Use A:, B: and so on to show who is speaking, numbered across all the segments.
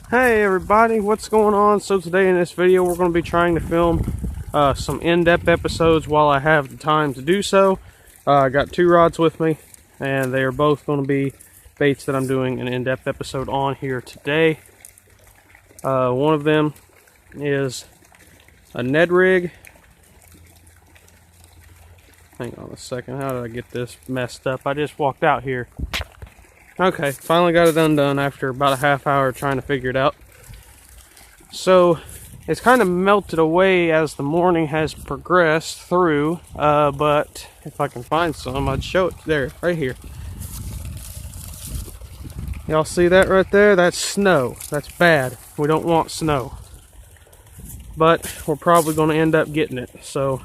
A: Hey everybody, what's going on? So today in this video we're going to be trying to film some in-depth episodes while I have the time to do so. I got two rods with me and they are both going to be baits that I'm doing an in-depth episode on here today. One of them is a Ned rig. Hang on a second, how did I get this messed up? I just walked out here. Okay, finally got it undone after about a half hour trying to figure it out. So, it's kind of melted away as the morning has progressed through, but if I can find some, I'd show it there, right here. Y'all see that right there? That's snow. That's bad. We don't want snow. But we're probably going to end up getting it. So,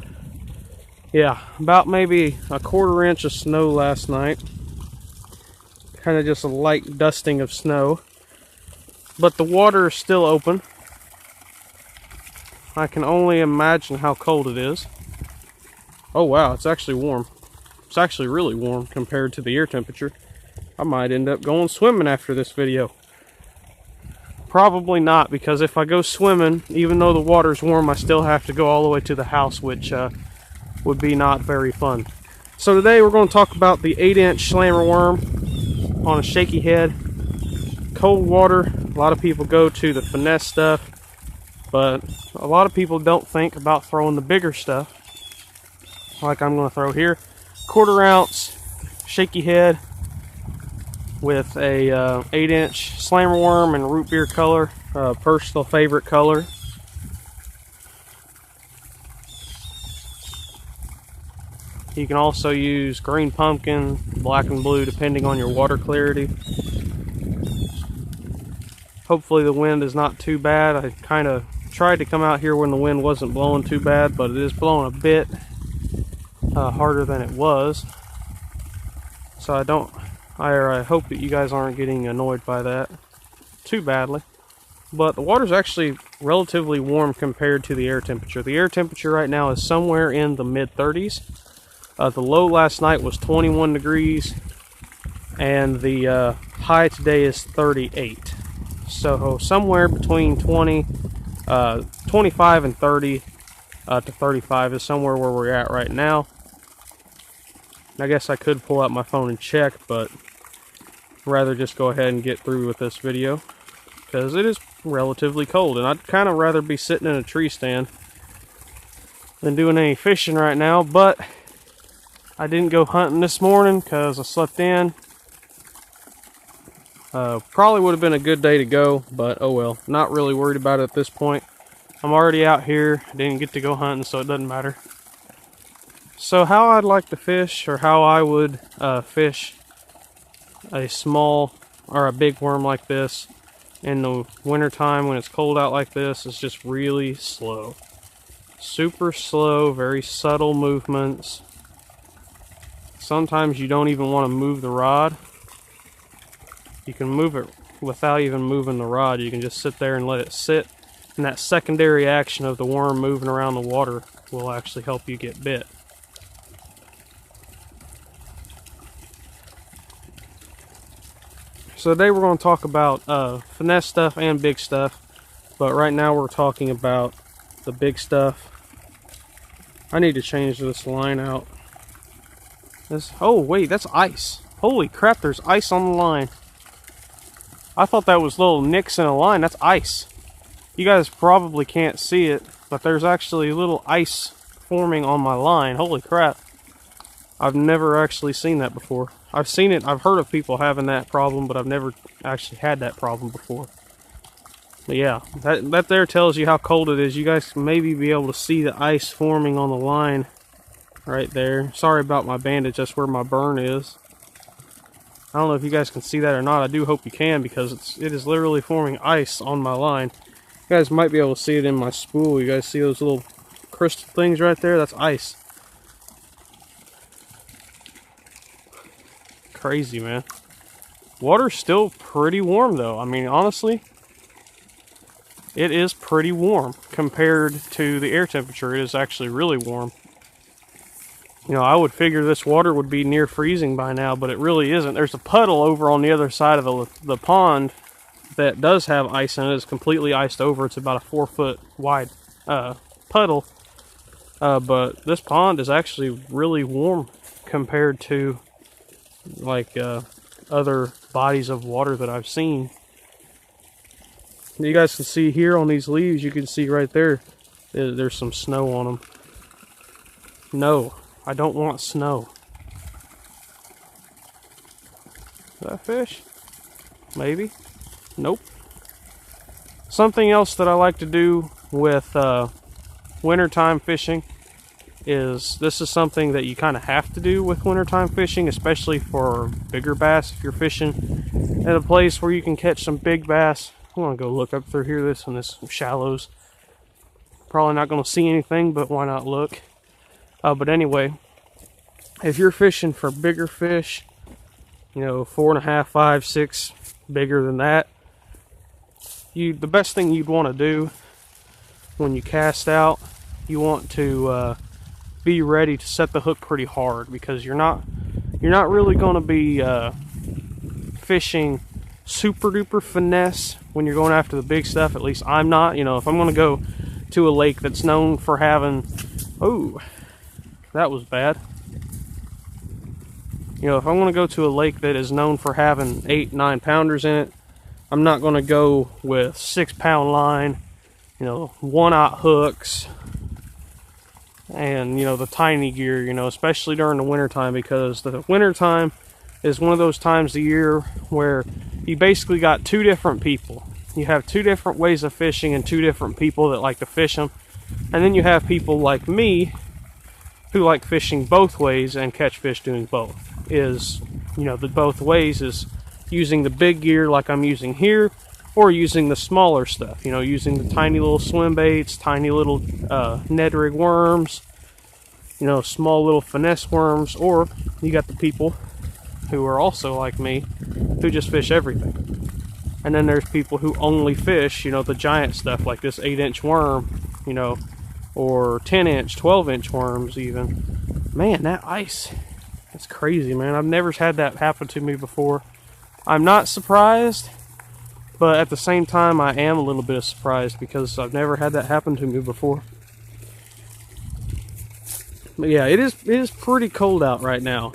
A: yeah, about maybe a quarter inch of snow last night. Kind of just a light dusting of snow, but the water is still open. I can only imagine how cold it is. Oh wow, it's actually warm. It's actually really warm compared to the air temperature. I might end up going swimming after this video. Probably not, because if I go swimming, even though the water's warm, I still have to go all the way to the house, which would be not very fun. So today we're going to talk about the 8-inch slammer worm on a shaky head. Cold water. A lot of people go to the finesse stuff, but a lot of people don't think about throwing the bigger stuff like I'm going to throw here. 1/4 ounce shaky head with a 8-inch slammer worm and root beer color, personal favorite color. You can also use green pumpkin, black and blue, depending on your water clarity. Hopefully the wind is not too bad. I kind of tried to come out here when the wind wasn't blowing too bad, but it is blowing a bit harder than it was. So I hope that you guys aren't getting annoyed by that too badly. But the water's actually relatively warm compared to the air temperature. The air temperature right now is somewhere in the mid-30s. The low last night was 21 degrees, and the high today is 38. So somewhere between 25 and 30 to 35 is somewhere where we're at right now. I guess I could pull out my phone and check, but I'd rather just go ahead and get through with this video because it is relatively cold, and I'd kind of rather be sitting in a tree stand than doing any fishing right now. But I didn't go hunting this morning because I slept in. Probably would have been a good day to go, but oh well. Not really worried about it at this point. I'm already out here. I didn't get to go hunting, so it doesn't matter. So how I'd like to fish, or how I would fish a small or a big worm like this in the wintertime when it's cold out like this, is just really slow. Super slow, very subtle movements. Sometimes you don't even want to move the rod. You can move it without even moving the rod. You can just sit there and let it sit. And that secondary action of the worm moving around the water will actually help you get bit. So today we're going to talk about finesse stuff and big stuff. But right now we're talking about the big stuff. I need to change this line out. Oh wait, that's ice. Holy crap, there's ice on the line. I thought that was little nicks in a line. That's ice. You guys probably can't see it, but there's actually little ice forming on my line. Holy crap. I've never actually seen that before. I've seen it, I've heard of people having that problem, but I've never actually had that problem before. But yeah, that there tells you how cold it is. You guys can maybe be able to see the ice forming on the line right there. Sorry about my bandage, that's where my burn is. I don't know if you guys can see that or not. I do hope you can, because it is literally forming ice on my line. You guys might be able to see it in my spool. You guys see those little crystal things right there? That's ice. Crazy, man. Water's still pretty warm though. I mean, honestly, it is pretty warm compared to the air temperature. It is actually really warm. You know, I would figure this water would be near freezing by now, but it really isn't. There's a puddle over on the other side of the pond that does have ice in it is completely iced over. It's about a 4-foot wide puddle. But this pond is actually really warm compared to like other bodies of water that I've seen. You guys can see here on these leaves, you can see right there, there's some snow on them. No, I don't want snow. Is that a fish? Maybe. Nope. Something else that I like to do with wintertime fishing is, this is something that you kind of have to do with wintertime fishing, especially for bigger bass. If you're fishing at a place where you can catch some big bass, I want to go look up through here, this shallows. Probably not going to see anything, but why not look? But anyway, if you're fishing for bigger fish, you know, 4.5, 5, 6, bigger than that, the best thing you'd want to do when you cast out, you want to be ready to set the hook pretty hard, because you're not really going to be fishing super duper finesse when you're going after the big stuff. At least I'm not. You know, if I'm going to go to a lake that's known for having, oh, that was bad. You know, if I'm going to go to a lake that is known for having 8-9 pounders in it, I'm not going to go with 6-pound line, you know, 1/0 hooks, and, you know, the tiny gear, you know, especially during the wintertime, because the wintertime is one of those times of the year where you basically got two different people. You have two different ways of fishing and two different people that like to fish them. And then you have people like me who like fishing both ways and catch fish doing both. Is, you know, the both ways is using the big gear like I'm using here, or using the smaller stuff, you know, using the tiny little swim baits, tiny little Ned rig worms, you know, small little finesse worms. Or you got the people who are also like me, who just fish everything. And then there's people who only fish, you know, the giant stuff like this 8-inch worm, you know, or 10-inch, 12-inch worms even. Man, that ice, that's crazy, man. I've never had that happen to me before. I'm not surprised, but at the same time I am a little bit surprised, because I've never had that happen to me before. But yeah, it is pretty cold out right now.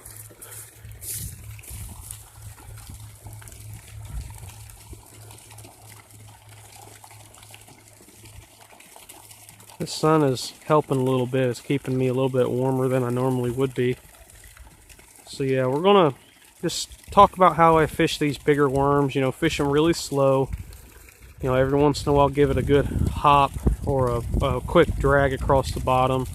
A: The sun is helping a little bit. It's keeping me a little bit warmer than I normally would be. So yeah, we're gonna just talk about how I fish these bigger worms. You know, fish them really slow. You know, every once in a while give it a good hop or a quick drag across the bottom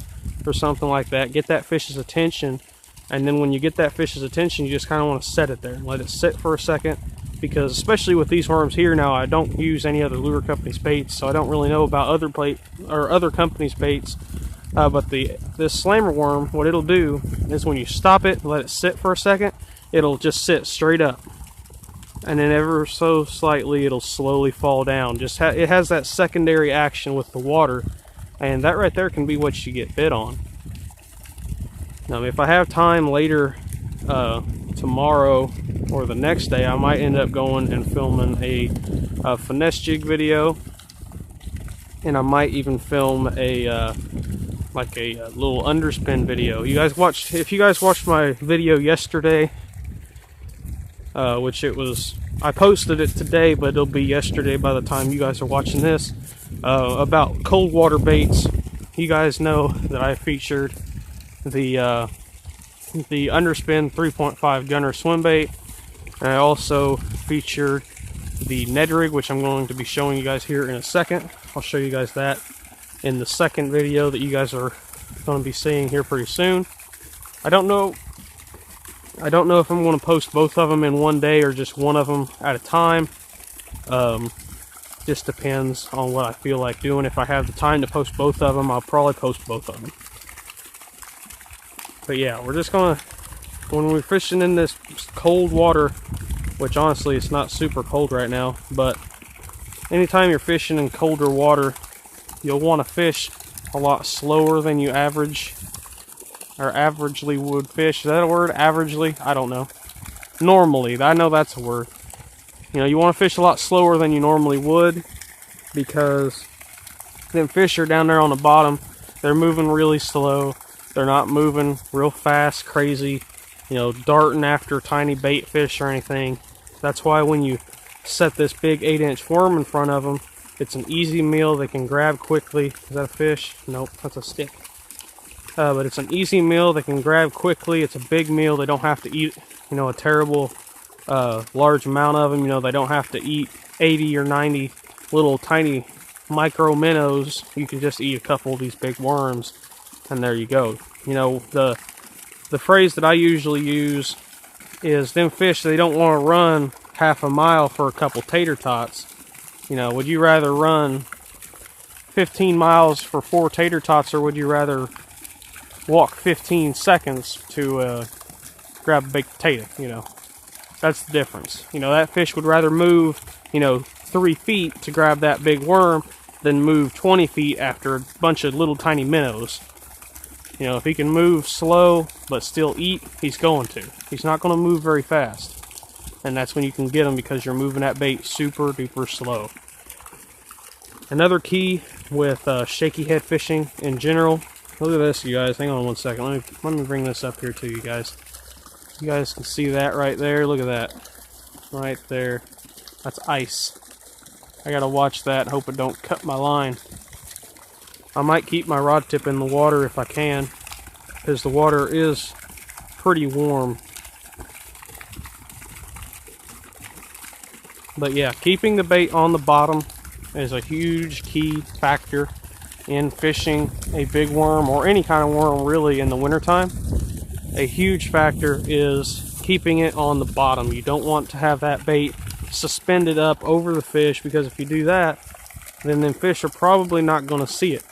A: or something like that. Get that fish's attention, and then when you get that fish's attention, you just kind of want to set it there and let it sit for a second. Because especially with these worms here, now I don't use any other lure company's baits, so I don't really know about other company's baits. But this slammer worm, what it'll do is when you stop it, let it sit for a second, it'll just sit straight up, and then ever so slightly it'll slowly fall down. It has that secondary action with the water, and that right there can be what you get bit on. Now, if I have time later, tomorrow or the next day, I might end up going and filming a finesse jig video, and I might even film a like a little underspin video. If you guys watched my video yesterday, which I posted it today, but it'll be yesterday by the time you guys are watching this, about cold water baits. You guys know that I featured the underspin 3.5 gunner swim bait, and I also featured the Ned rig, which I'm going to be showing you guys here in a second. I'll show you guys that in the second video that you guys are going to be seeing here pretty soon. I don't know if I'm going to post both of them in one day or just one of them at a time. Just depends on what I feel like doing. If I have the time to post both of them, I'll probably post both of them. But yeah, we're just gonna, when we're fishing in this cold water, which honestly it's not super cold right now, but anytime you're fishing in colder water, you'll want to fish a lot slower than you averagely would fish. Is that a word? Averagely? I don't know. Normally, I know that's a word. You know, you want to fish a lot slower than you normally would, because them fish are down there on the bottom. They're moving really slow. They're not moving real fast, crazy, you know, darting after tiny bait fish or anything. That's why when you set this big 8-inch worm in front of them, it's an easy meal they can grab quickly. Is that a fish? Nope, that's a stick. But it's an easy meal they can grab quickly. It's a big meal. They don't have to eat, you know, a terrible large amount of them. You know, they don't have to eat 80 or 90 little tiny micro minnows. You can just eat a couple of these big worms, and there you go. You know, the phrase that I usually use is, them fish, they don't want to run half a mile for a couple tater tots. You know, would you rather run 15 miles for 4 tater tots, or would you rather walk 15 seconds to grab a big potato? You know, that's the difference. You know, that fish would rather move, you know, 3 feet to grab that big worm than move 20 feet after a bunch of little tiny minnows. You know, if he can move slow but still eat, he's going to. He's not going to move very fast. And that's when you can get him, because you're moving that bait super duper slow. Another key with shaky head fishing in general. Look at this, you guys. Hang on one second. Let me bring this up here to you guys. You guys can see that right there. Look at that. Right there. That's ice. I gotta watch that. Hope it don't cut my line. I might keep my rod tip in the water if I can, because the water is pretty warm. But yeah, keeping the bait on the bottom is a huge key factor in fishing a big worm, or any kind of worm really, in the wintertime. A huge factor is keeping it on the bottom. You don't want to have that bait suspended up over the fish, because if you do that, then them fish are probably not going to see it.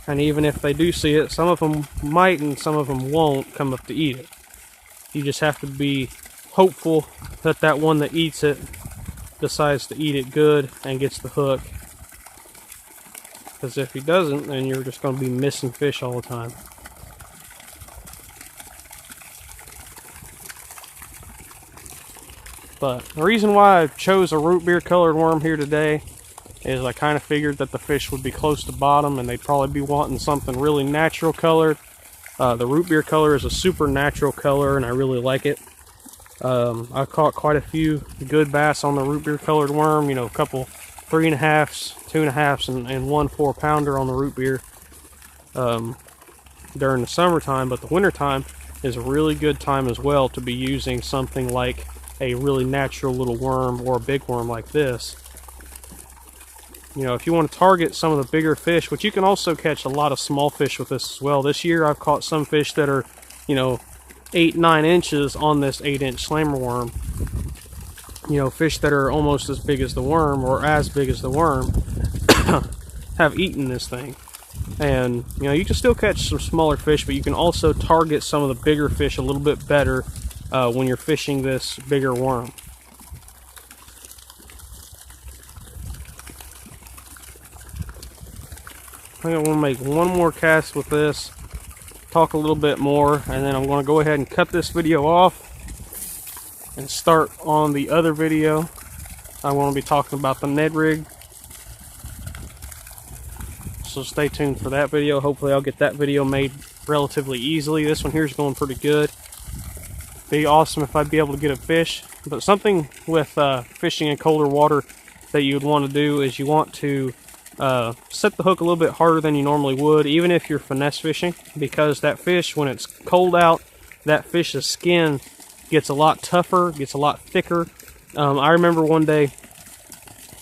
A: And even if they do see it, some of them might and some of them won't come up to eat it. You just have to be hopeful that that one that eats it decides to eat it good and gets the hook. Because if he doesn't, then you're just going to be missing fish all the time. But the reason why I chose a root beer colored worm here today is I kind of figured that the fish would be close to bottom and they'd probably be wanting something really natural colored. The root beer color is a super natural color and I really like it. I caught quite a few good bass on the root beer colored worm, you know, a couple 3.5s, 2.5s, and 1 4-pounder on the root beer during the summertime. But the wintertime is a really good time as well to be using something like a really natural little worm or a big worm like this. You know, if you want to target some of the bigger fish, which you can also catch a lot of small fish with this as well. This year I've caught some fish that are, you know, 8-9 inches on this 8-inch slammer worm. You know, fish that are almost as big as the worm, or as big as the worm, have eaten this thing. And, you know, you can still catch some smaller fish, but you can also target some of the bigger fish a little bit better when you're fishing this bigger worm. I think I want to make one more cast with this, talk a little bit more, and then I'm going to go ahead and cut this video off and start on the other video. I want to be talking about the Ned rig, so stay tuned for that video. Hopefully I'll get that video made relatively easily. This one here is going pretty good. Be awesome if I'd be able to get a fish. But something with fishing in colder water that you would want to do is you want to set the hook a little bit harder than you normally would, even if you're finesse fishing, because that fish, when it's cold out, that fish's skin gets a lot tougher, gets a lot thicker. I remember one day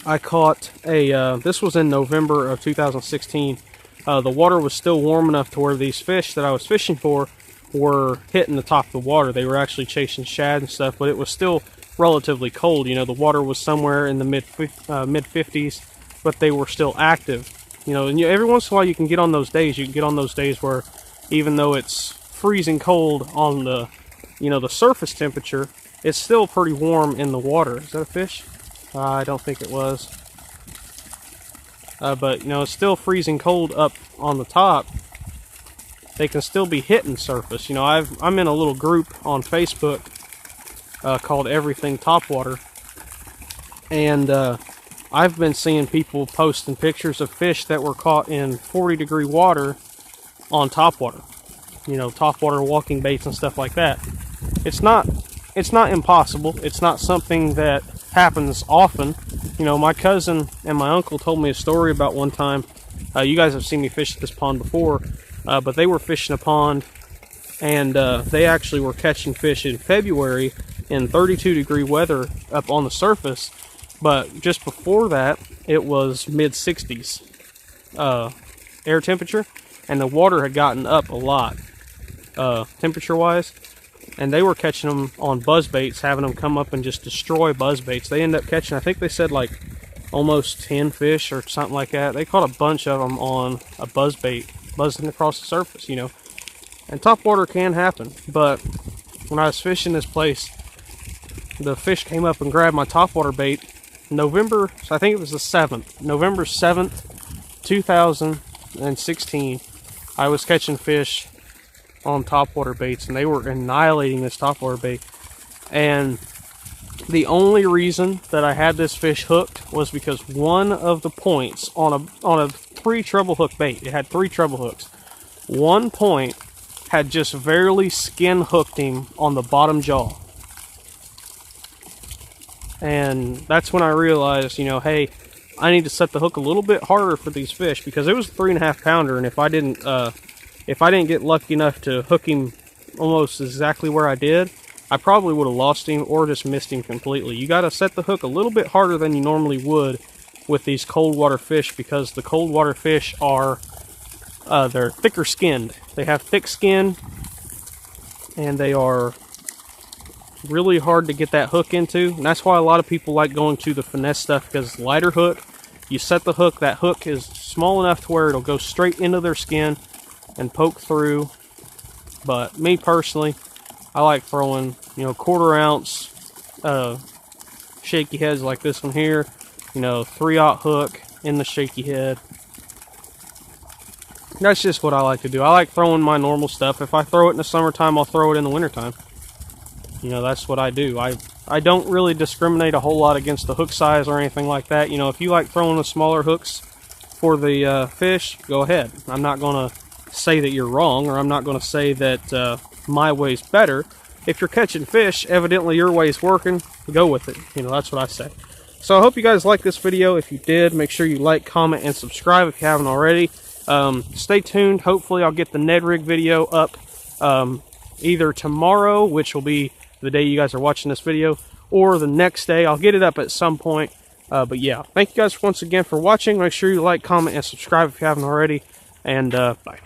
A: I caught a, this was in November of 2016, the water was still warm enough to where these fish that I was fishing for were hitting the top of the water. They were actually chasing shad and stuff, but it was still relatively cold. You know, the water was somewhere in the mid 50s, but they were still active. You know, and every once in a while you can get on those days. You can get on those days where even though it's freezing cold on the, you know, the surface temperature, it's still pretty warm in the water. Is that a fish? I don't think it was. But, you know, it's still freezing cold up on the top. They can still be hitting surface. You know, I'm in a little group on Facebook called Everything Topwater. And I've been seeing people posting pictures of fish that were caught in 40-degree water on topwater. You know, topwater walking baits and stuff like that. It's not impossible. It's not something that happens often. You know, my cousin and my uncle told me a story about one time. You guys have seen me fish at this pond before, but they were fishing a pond, and they actually were catching fish in February in 32-degree weather up on the surface. But just before that, it was mid-60s air temperature, and the water had gotten up a lot temperature-wise. And they were catching them on buzz baits, having them come up and just destroy buzz baits. They ended up catching, I think they said, like almost 10 fish or something like that. They caught a bunch of them on a buzz bait, buzzing across the surface, you know. And topwater can happen. But when I was fishing this place, the fish came up and grabbed my topwater bait. November, I think it was the 7th, November 7th, 2016, I was catching fish on topwater baits, and they were annihilating this topwater bait. And the only reason that I had this fish hooked was because one of the points on a 3 treble hook bait, it had 3 treble hooks, one point had just barely skin hooked him on the bottom jaw. And that's when I realized, you know, hey, I need to set the hook a little bit harder for these fish, because it was a 3.5 pounder, and if I didn't get lucky enough to hook him almost exactly where I did, I probably would have lost him or just missed him completely. You got to set the hook a little bit harder than you normally would with these cold water fish, because the cold water fish are they're thicker skinned. They have thick skin, and they are really hard to get that hook into, and that's why a lot of people like going to the finesse stuff, because lighter hook, you set the hook, that hook is small enough to where it'll go straight into their skin and poke through. But me personally, I like throwing, you know, 1/4 ounce shaky heads like this one here, you know, 3/0 hook in the shaky head. That's just what I like to do. I like throwing my normal stuff. If I throw it in the summertime, I'll throw it in the wintertime. You know, that's what I do. I don't really discriminate a whole lot against the hook size or anything like that. You know, if you like throwing the smaller hooks for the fish, go ahead. I'm not going to say that you're wrong, or I'm not going to say that my way's better. If you're catching fish, evidently your way's working, go with it. You know, that's what I say. So I hope you guys liked this video. If you did, make sure you like, comment, and subscribe if you haven't already. Stay tuned. Hopefully I'll get the Ned Rig video up either tomorrow, which will be the day you guys are watching this video, or the next day. I'll get it up at some point. But yeah, thank you guys once again for watching. Make sure you like, comment, and subscribe if you haven't already. And bye.